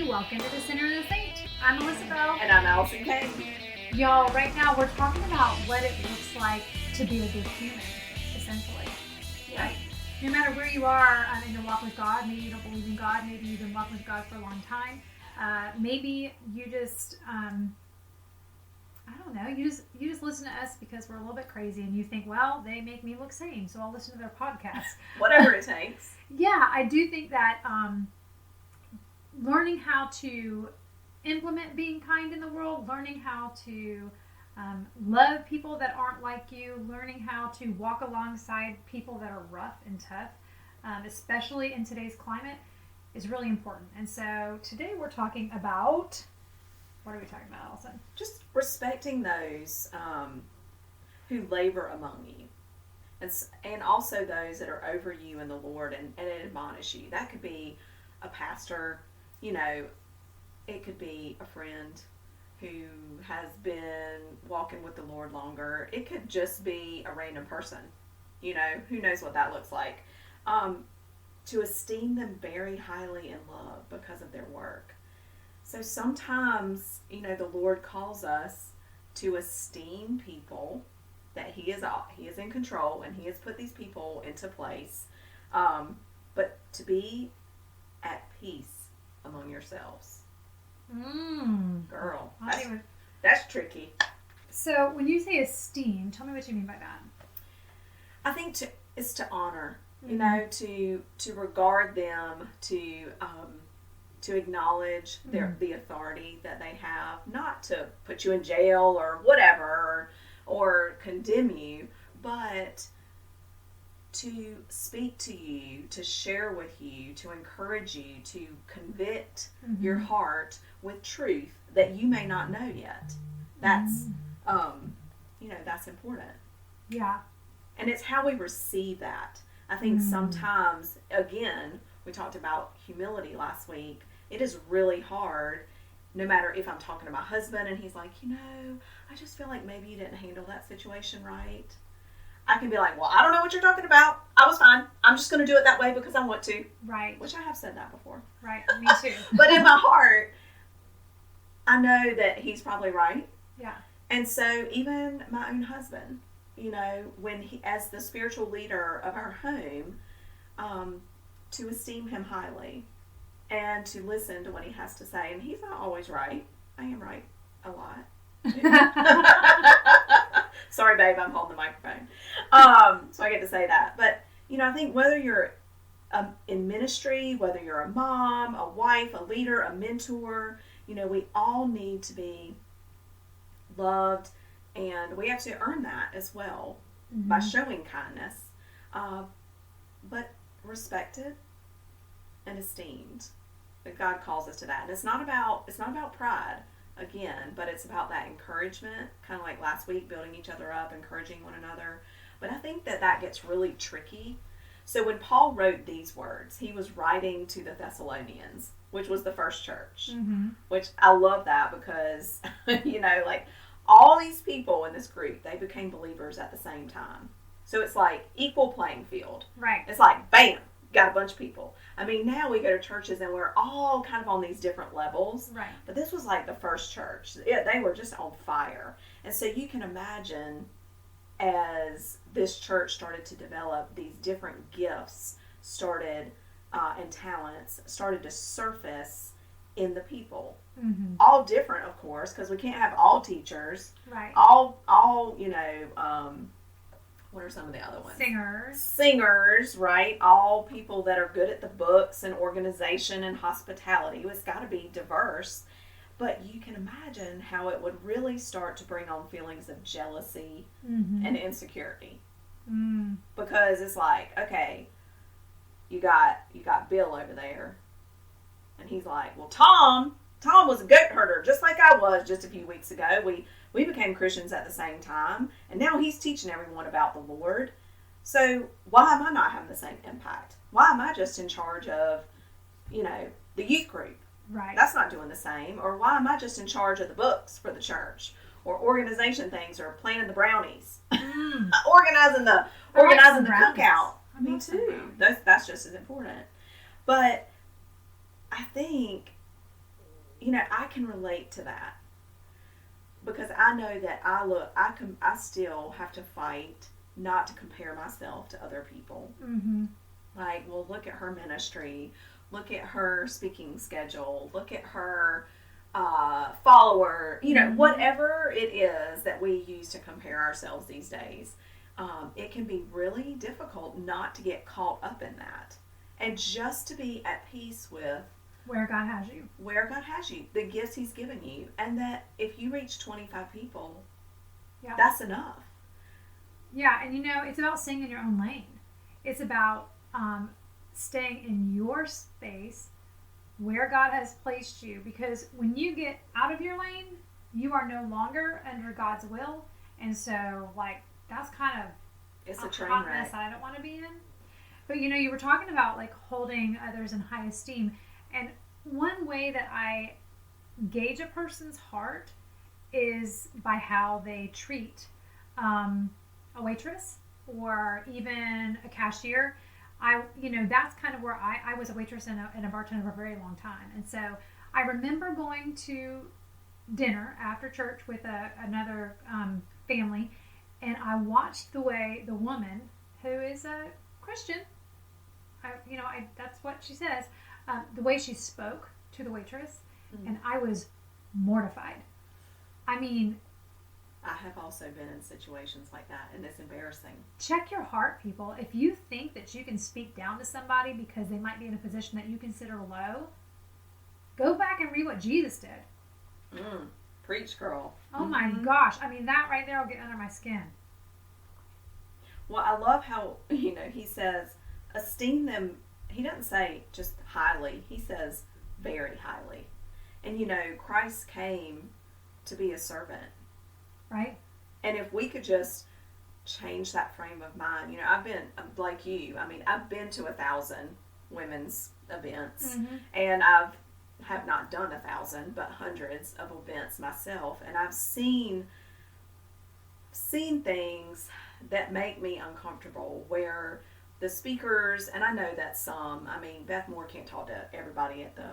welcome to the Center of the Saint. I'm Melissa Bell. And I'm Allison Kane. Y'all, right now we're talking about what it looks like to be a good human, essentially. Yeah. Right? No matter where you are in your walk with God, maybe you don't believe in God, maybe you've been walking with God for a long time, maybe you just, I don't know, you just listen to us because we're a little bit crazy and you think, well, they make me look sane, so I'll listen to their podcast. Whatever it takes. Yeah, I do think that learning how to implement being kind in the world, learning how to love people that aren't like you, learning how to walk alongside people that are rough and tough, especially in today's climate, is really important. And so today we're talking about, what are we talking about, Allison? Just respecting those who labor among you. And also those that are over you in the Lord and admonish you. That could be a pastor, it could be a friend who has been walking with the Lord longer. It could just be a random person, who knows what that looks like. To esteem them very highly in love because of their work. So sometimes, the Lord calls us to esteem people that He is in control and He has put these people into place, but to be at peace among yourselves. Girl, that's tricky. So when you say esteem, tell me what you mean by that. I think it's to honor, to regard them, to acknowledge the authority that they have, not to put you in jail or whatever, or condemn you, but to speak to you, to share with you, to encourage you, to convict your heart with truth that you may not know yet. That's, that's important. Yeah. And it's how we receive that. I think sometimes, again, we talked about humility last week. It is really hard, no matter if I'm talking to my husband and he's like, I just feel like maybe you didn't handle that situation right. I can be like, well, I don't know what you're talking about. I was fine. I'm just going to do it that way because I want to. Right. Which I have said that before. Right. Me too. But in my heart, I know that he's probably right. Yeah. And so even my own husband, when he, as the spiritual leader of our home, to esteem him highly and to listen to what he has to say. And he's not always right. I am right a lot. Sorry, babe, I'm holding the microphone. So I get to say that. But, I think whether you're in ministry, whether you're a mom, a wife, a leader, a mentor, we all need to be loved, and we have to earn that as well by showing kindness, but respected and esteemed. But God calls us to that. And it's not about pride. Again, but it's about that encouragement, kind of like last week, building each other up, encouraging one another. But I think that gets really tricky. So when Paul wrote these words, he was writing to the Thessalonians, which was the first church, which I love that because, like all these people in this group, they became believers at the same time. So it's like equal playing field. Right. It's like, bam, got a bunch of people. I mean, now we go to churches and we're all kind of on these different levels. Right. But this was like the first church. Yeah, they were just on fire. And so you can imagine as this church started to develop, these different gifts and talents started to surface in the people. All different, of course, because we can't have all teachers. Right. All what are some of the other ones? Singers, right? All people that are good at the books and organization and hospitality. It's got to be diverse. But you can imagine how it would really start to bring on feelings of jealousy and insecurity. Because it's like, okay, you got Bill over there. And he's like, well, Tom was a goat herder, just like I was just a few weeks ago. We became Christians at the same time, and now he's teaching everyone about the Lord. So why am I not having the same impact? Why am I just in charge of, the youth group? Right. That's not doing the same. Or why am I just in charge of the books for the church? Or organization things, or planning the brownies. organizing the cookout. Me too. That's just as important. But I think I can relate to that because I know that I still have to fight not to compare myself to other people. Mm-hmm. Like, well, look at her ministry, look at her speaking schedule, look at her follower, whatever it is that we use to compare ourselves these days. It can be really difficult not to get caught up in that and just to be at peace with where God has you, the gifts He's given you, and that if you reach 25 people, yeah, that's enough. Yeah, and it's about staying in your own lane. It's about staying in your space where God has placed you, because when you get out of your lane, you are no longer under God's will, and so that's kind of it's a train hot wreck mess I don't want to be in. But you were talking about holding others in high esteem, and one way that I gauge a person's heart is by how they treat a waitress or even a cashier. That's kind of where I was a waitress and a bartender for a very long time, and so I remember going to dinner after church with another family, and I watched the way the woman, who is a Christian, that's what she says, the way she spoke to the waitress, and I was mortified. I mean, I have also been in situations like that, and it's embarrassing. Check your heart, people. If you think that you can speak down to somebody because they might be in a position that you consider low, go back and read what Jesus did. Preach, girl. Oh my gosh. I mean, that right there will get under my skin. Well, I love how, he says, esteem them. He doesn't say just highly. He says very highly. And, Christ came to be a servant. Right. And if we could just change that frame of mind, I've been like you. I mean, I've been to 1,000 women's events, and have not done 1,000, but hundreds of events myself, and I've seen things that make me uncomfortable. Where the speakers, and I know that Beth Moore can't talk to everybody at the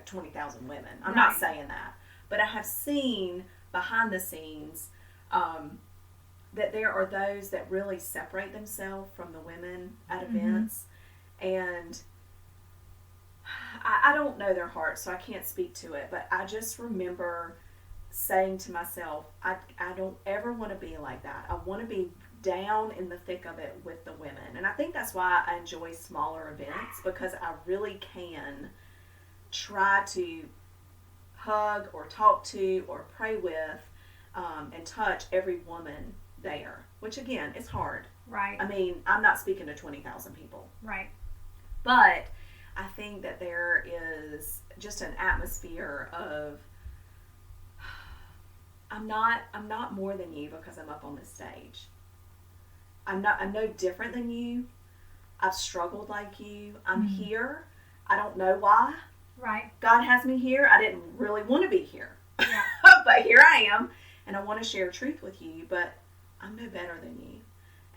20,000 women. I'm not saying that, but I have seen behind the scenes that there are those that really separate themselves from the women at events, and I don't know their hearts, so I can't speak to it, but I just remember saying to myself, I don't ever want to be like that. I want to be down in the thick of it with the women, and I think that's why I enjoy smaller events, because I really can try to hug or talk to or pray with and touch every woman there, which again is hard. Right. I mean, I'm not speaking to 20,000 people. Right. But I think that there is just an atmosphere of I'm not more than you because I'm up on this stage. I'm no different than you. I've struggled like you. I'm here. I don't know why. Right. God has me here. I didn't really want to be here. Yeah. But here I am, and I want to share truth with you, but I'm no better than you.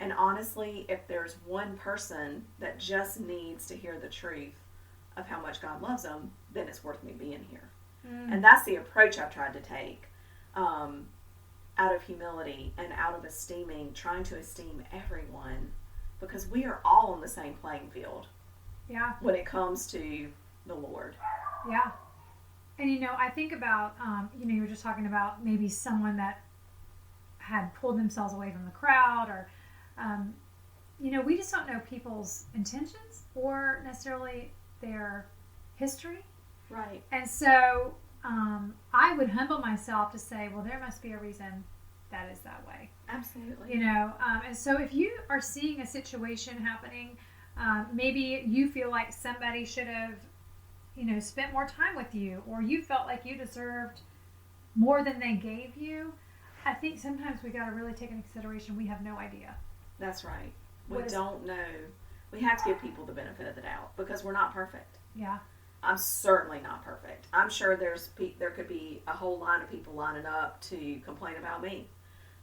And honestly, if there's one person that just needs to hear the truth of how much God loves them, then it's worth me being here. And that's the approach I've tried to take, out of humility and out of trying to esteem everyone, because we are all on the same playing field. Yeah. When it comes to the Lord. Yeah. And I think about, you were just talking about maybe someone that had pulled themselves away from the crowd, or, we just don't know people's intentions or necessarily their history. Right. And so I would humble myself to say, well, there must be a reason that is that way. Absolutely. And so if you are seeing a situation happening, maybe you feel like somebody should have, spent more time with you, or you felt like you deserved more than they gave you. I think sometimes we got to really take into consideration we have no idea. That's right. We don't know. We have to give people the benefit of the doubt, because we're not perfect. Yeah. I'm certainly not perfect. I'm sure there could be a whole line of people lining up to complain about me,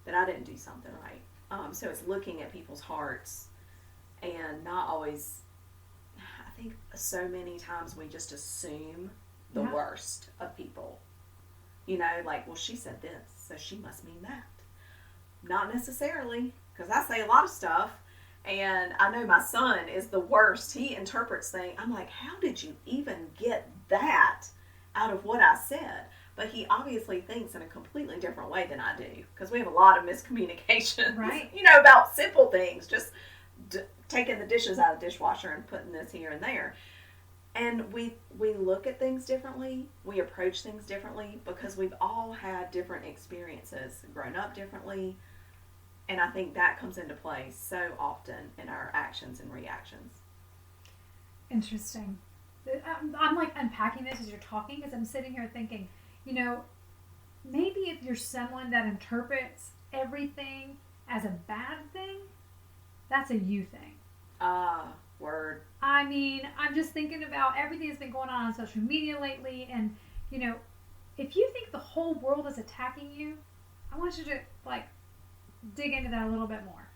that I didn't do something right. So it's looking at people's hearts, and not always. I think so many times we just assume the Yeah. worst of people. You know, like, well, she said this, so she must mean that. Not necessarily, because I say a lot of stuff, and I know my son is the worst. He interprets things. I'm like, how did you even get that out of what I said? But he obviously thinks in a completely different way than I do, because we have a lot of miscommunication, Right. you know, about simple things, just taking the dishes out of the dishwasher and putting this here and there. And we look at things differently, we approach things differently, because we've all had different experiences, grown up differently, and I think that comes into play so often in our actions and reactions. Interesting. I'm like unpacking this as you're talking, because I'm sitting here thinking, you know, maybe if you're someone that interprets everything as a bad thing, that's a you thing. Word. I mean, I'm just thinking about everything that's been going on social media lately, and, you know, if you think the whole world is attacking you, I want you to, like, dig into that a little bit more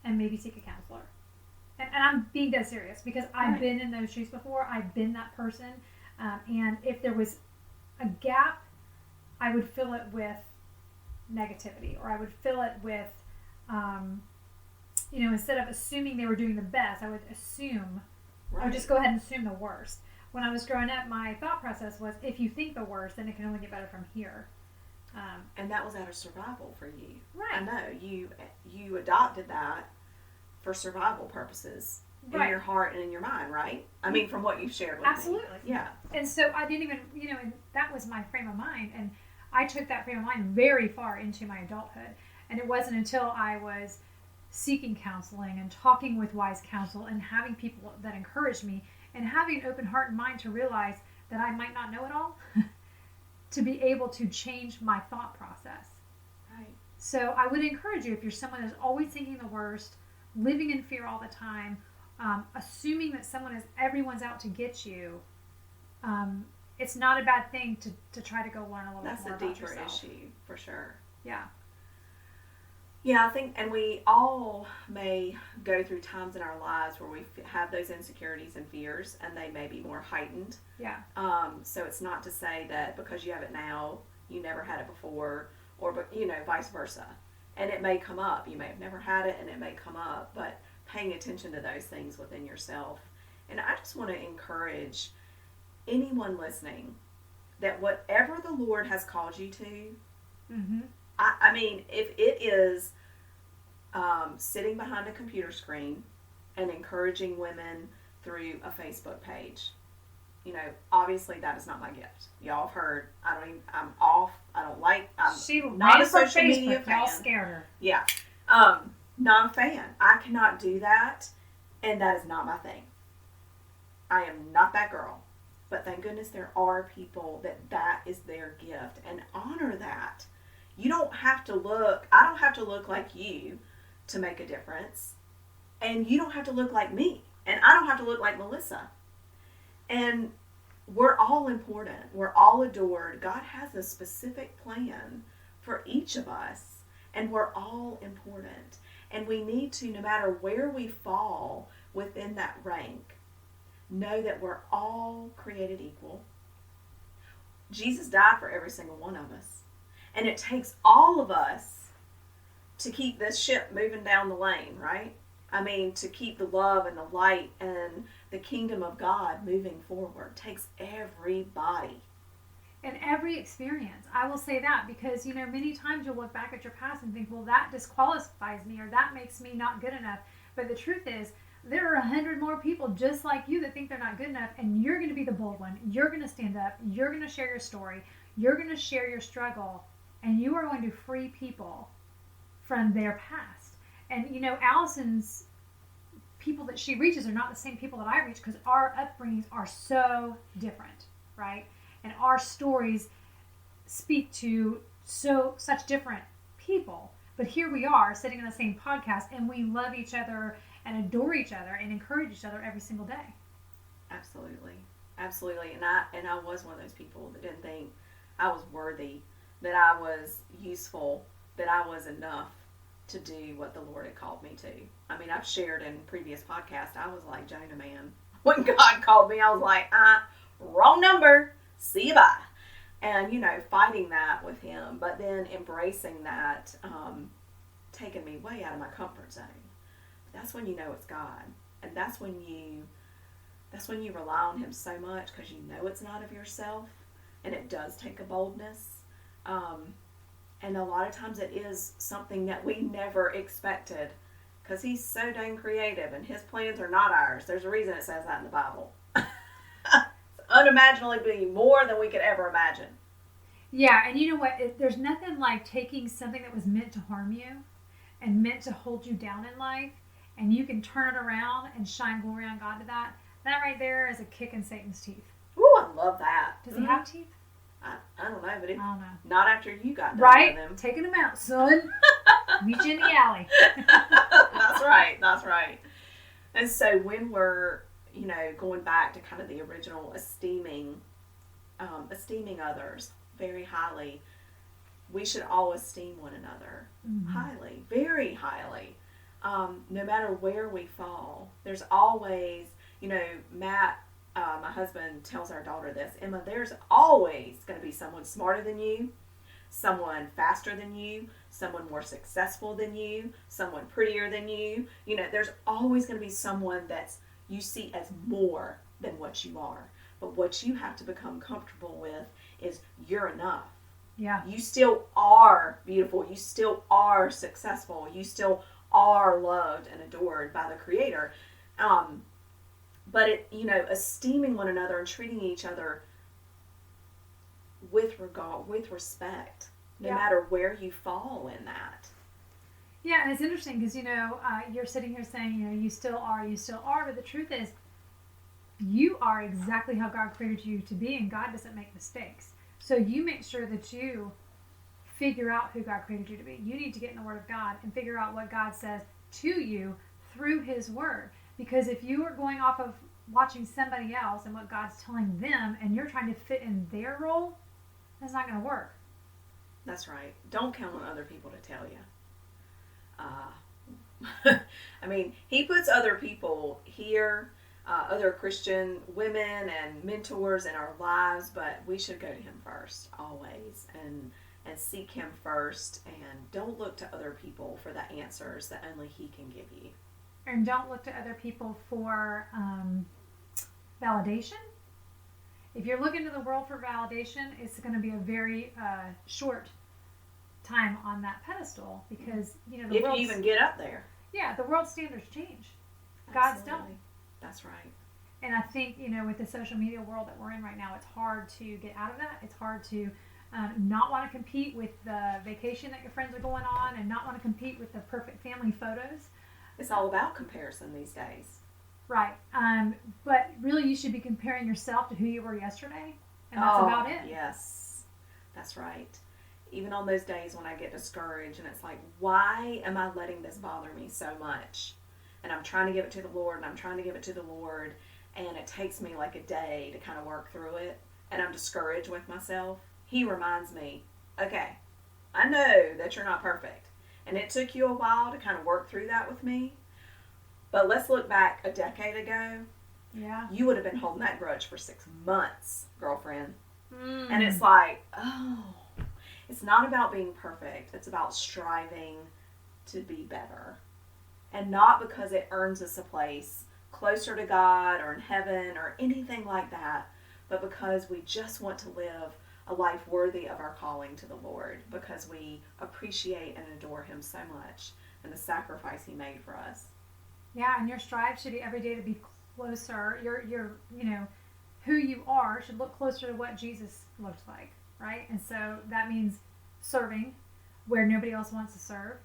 and maybe seek a counselor. And I'm being dead serious, because I've been in those shoes before. I've been that person. And if there was a gap, I would fill it with negativity, or I would fill it with, you know, instead of assuming they were doing the best, I would assume, I would just go ahead and assume the worst. When I was growing up, my thought process was, if you think the worst, then it can only get better from here. And that was out of survival for you. Right. I know. You adopted that for survival purposes in your heart and in your mind, right? I mean, from what you've shared with me. Absolutely. Yeah. And so I didn't even, you know, and that was my frame of mind. And I took that frame of mind very far into my adulthood. And it wasn't until I was seeking counseling and talking with wise counsel and having people that encouraged me and having an open heart and mind to realize that I might not know it all to be able to change my thought process. Right. So I would encourage you, if you're someone that's always thinking the worst, living in fear all the time, assuming that everyone's out to get you, it's not a bad thing to try to go learn a little bit more about yourself. That's a deeper issue, for sure. Yeah. Yeah, I think, and we all may go through times in our lives where we have those insecurities and fears, and they may be more heightened. Yeah. So it's not to say that because you have it now, you never had it before, or, you know, vice versa. And it may come up. You may have never had it, and it may come up, but paying attention to those things within yourself. And I just want to encourage anyone listening that whatever the Lord has called you to, Mm-hmm. I mean, if it is sitting behind a computer screen and encouraging women through a Facebook page, you know, obviously that is not my gift. Y'all have heard, I'm off. I don't like, I'm not a social media fan. Y'all scared her. Yeah. Not a fan. I cannot do that, and that is not my thing. I am not that girl. But thank goodness there are people that is their gift, and honor that. You don't have to look, I don't have to look like you to make a difference. And you don't have to look like me. And I don't have to look like Melissa. And we're all important. We're all adored. God has a specific plan for each of us. And we're all important. And we need to, no matter where we fall within that rank, know that we're all created equal. Jesus died for every single one of us. And it takes all of us to keep this ship moving down the lane, right? I mean, to keep the love and the light and the kingdom of God moving forward. It takes everybody. And every experience. I will say that because, you know, many times you'll look back at your past and think, well, that disqualifies me or that makes me not good enough. But the truth is, there are 100 more people just like you that think they're not good enough, and you're going to be the bold one. You're going to stand up. You're going to share your story. You're going to share your struggle. And you are going to free people from their past. And, you know, Allison's people that she reaches are not the same people that I reach because our upbringings are so different, right? And our stories speak to such different people. But here we are sitting in the same podcast, and we love each other and adore each other and encourage each other every single day. Absolutely. Absolutely. And I was one of those people that didn't think I was worthy, that I was useful, that I was enough to do what the Lord had called me to. I mean, I've shared in previous podcasts, I was like Jonah man. When God called me, I was like, wrong number. See you bye. And, fighting that with him, but then embracing that, taking me way out of my comfort zone. That's when you know it's God. And that's when you rely on him so much, because you know it's not of yourself, and it does take a boldness. And a lot of times it is something that we never expected, because he's so dang creative and his plans are not ours. There's a reason it says that in the Bible. Unimaginably more than we could ever imagine. Yeah, and you know what? There's nothing like taking something that was meant to harm you and meant to hold you down in life, and you can turn it around and shine glory on God to that. That right there is a kick in Satan's teeth. Ooh, I love that. Does he have teeth? I don't know, but I don't know. Not after you got done right? with him. Taking them out, son. Meet you in the alley. That's right. And so when we're, going back to kind of the original esteeming others very highly, we should all esteem one another highly, very highly. No matter where we fall, there's always, Matt, my husband, tells our daughter this, Emma, there's always going to be someone smarter than you, someone faster than you, someone more successful than you, someone prettier than you. There's always going to be someone that you see as more than what you are. But what you have to become comfortable with is you're enough. Yeah. You still are beautiful. You still are successful. You still are loved and adored by the Creator. But esteeming one another and treating each other with regard, with respect, no matter where you fall in that. Yeah, and it's interesting because, you're sitting here saying, you still are, but the truth is, you are exactly how God created you to be, and God doesn't make mistakes. So you make sure that you figure out who God created you to be. You need to get in the Word of God and figure out what God says to you through His Word. Because if you are going off of watching somebody else and what God's telling them, and you're trying to fit in their role, that's not going to work. That's right. Don't count on other people to tell you. He puts other people here, other Christian women and mentors in our lives, but we should go to him first, always, and seek him first, and don't look to other people for the answers that only he can give you. And don't look to other people for validation. If you're looking to the world for validation, it's going to be a very short time on that pedestal, because if you even get up there. Yeah, the world standards change. God's don't. That's right. And I think with the social media world that we're in right now, it's hard to get out of that. It's hard to not want to compete with the vacation that your friends are going on, and not want to compete with the perfect family photos. It's all about comparison these days. Right. But really, you should be comparing yourself to who you were yesterday, and that's about it. Yes, that's right. Even on those days when I get discouraged and it's like, why am I letting this bother me so much? And I'm trying to give it to the Lord, and and it takes me like a day to kind of work through it, and I'm discouraged with myself. He reminds me, okay, I know that you're not perfect, and it took you a while to kind of work through that with me, but let's look back a decade ago. Yeah. You would have been holding that grudge for 6 months, girlfriend. And it's like, it's not about being perfect. It's about striving to be better. And not because it earns us a place closer to God or in heaven or anything like that, but because we just want to live a life worthy of our calling to the Lord, because we appreciate and adore him so much and the sacrifice he made for us. Yeah, and your strive should be every day to be closer. Your who you are should look closer to what Jesus looked like, right? And so that means serving where nobody else wants to serve.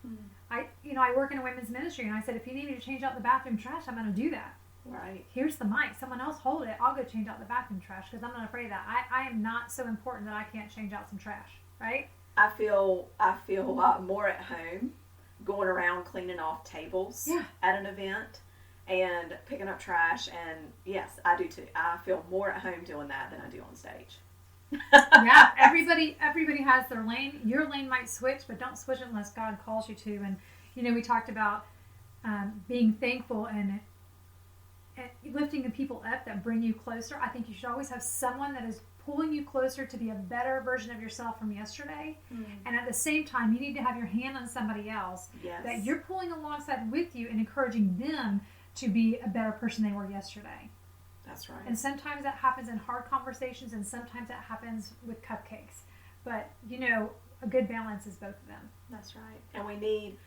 I work in a women's ministry, and I said, if you need me to change out the bathroom trash, I'm going to do that. Right. Here's the mic. Someone else hold it. I'll go change out the bathroom trash, because I'm not afraid of that. I am not so important that I can't change out some trash, right? I feel a lot more at home going around cleaning off tables at an event and picking up trash, and yes, I do too. I feel more at home doing that than I do on stage. Yeah, everybody has their lane. Your lane might switch, but don't switch unless God calls you to. And we talked about being thankful, and lifting the people up that bring you closer. I think you should always have someone that is pulling you closer to be a better version of yourself from yesterday. And at the same time, you need to have your hand on somebody else that you're pulling alongside with you and encouraging them to be a better person they were yesterday. That's right. And sometimes that happens in hard conversations, and sometimes that happens with cupcakes. But, you know, a good balance is both of them. That's right. And we need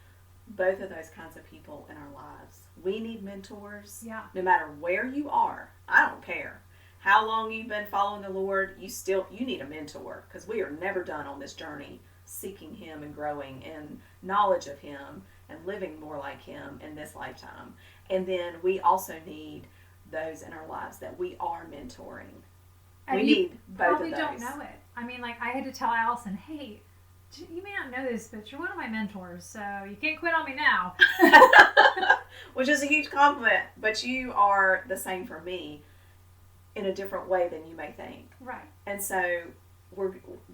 both of those kinds of people in our lives. We need mentors. Yeah. No matter where you are. I don't care how long you've been following the Lord, you need a mentor, because we are never done on this journey seeking Him and growing in knowledge of Him and living more like Him in this lifetime. And then we also need those in our lives that we are mentoring. And we need both of those. You probably don't know it. I mean, like, I had to tell Allison, hey, you may not know this, but you're one of my mentors, so you can't quit on me now. Which is a huge compliment, but you are the same for me in a different way than you may think. Right. And so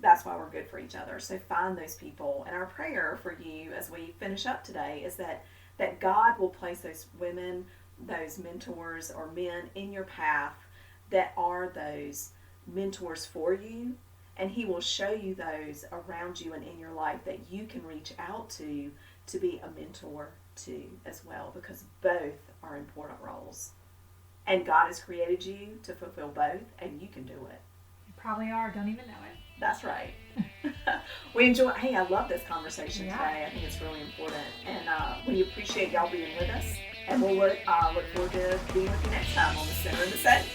that's why we're good for each other. So find those people. And our prayer for you as we finish up today is that God will place those women, those mentors or men in your path that are those mentors for you. And He will show you those around you and in your life that you can reach out to be a mentor to as well, because both are important roles. And God has created you to fulfill both, and you can do it. You probably are. Don't even know it. That's right. Hey, I love this conversation today. I think it's really important. And we appreciate y'all being with us. And we'll look forward to being with you next time on The Center of the Saint.